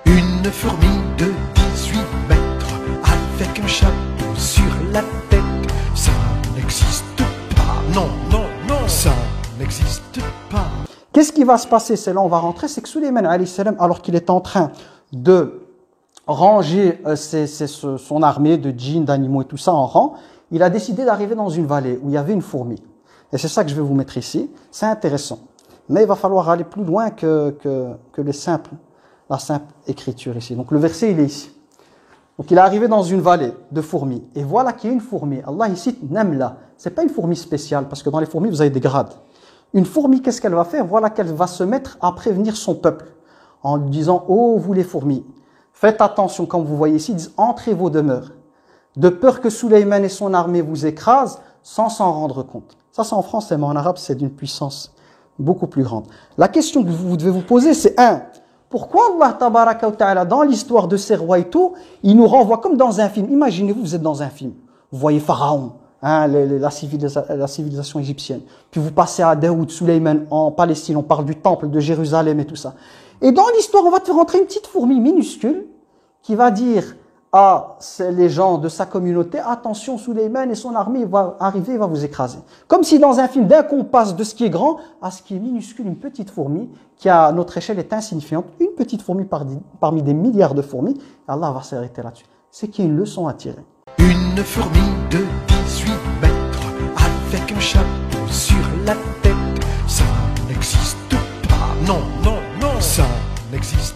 Une fourmi de 18 mètres avec un chapeau sur la tête. Ça n'existe pas. Non, non, non. Ça n'existe pas. Qu'est-ce qui va se passer? C'est là on va rentrer. C'est que Sulayman alayhi salam, alors qu'il est en train de ranger son armée de djinns, d'animaux et tout ça en rang, il a décidé d'arriver dans une vallée où il y avait une fourmi. Et c'est ça que je vais vous mettre ici. C'est intéressant. Mais il va falloir aller plus loin que la simple écriture ici. Donc le verset, il est ici. Donc il est arrivé dans une vallée de fourmis. Et voilà qu'il y a une fourmi. Allah il cite Namla. Ce n'est pas une fourmi spéciale, parce que dans les fourmis, vous avez des grades. Une fourmi, qu'est-ce qu'elle va faire? Voilà qu'elle va se mettre à prévenir son peuple. En lui disant, oh vous les fourmis, faites attention, comme vous voyez ici, ils disent, entrez vos demeures. De peur que Sulayman et son armée vous écrasent, sans s'en rendre compte. Ça c'est en français, mais en arabe, c'est d'une puissance beaucoup plus grande. La question que vous devez vous poser, c'est pourquoi Allah tabaraka wa ta'ala, dans l'histoire de ces rois et tout, il nous renvoie comme dans un film. Imaginez-vous, vous êtes dans un film. Vous voyez Pharaon, la civilisation égyptienne. Puis vous passez à Daoud, Sulayman en Palestine, on parle du temple de Jérusalem et tout ça. Et dans l'histoire, on va te faire rentrer une petite fourmi minuscule qui va dire à les gens de sa communauté, attention, Sulayman et son armée va arriver, il va vous écraser. Comme si dans un film, d'un coup on passe de ce qui est grand à ce qui est minuscule, une petite fourmi qui à notre échelle est insignifiante, une petite fourmi parmi des milliards de fourmis, Allah va s'arrêter là-dessus. C'est qu'il y a une leçon à tirer. Une fourmi de 18 mètres avec un chapeau sur la tête. Ça n'existe pas. Non, non, non. Ça n'existe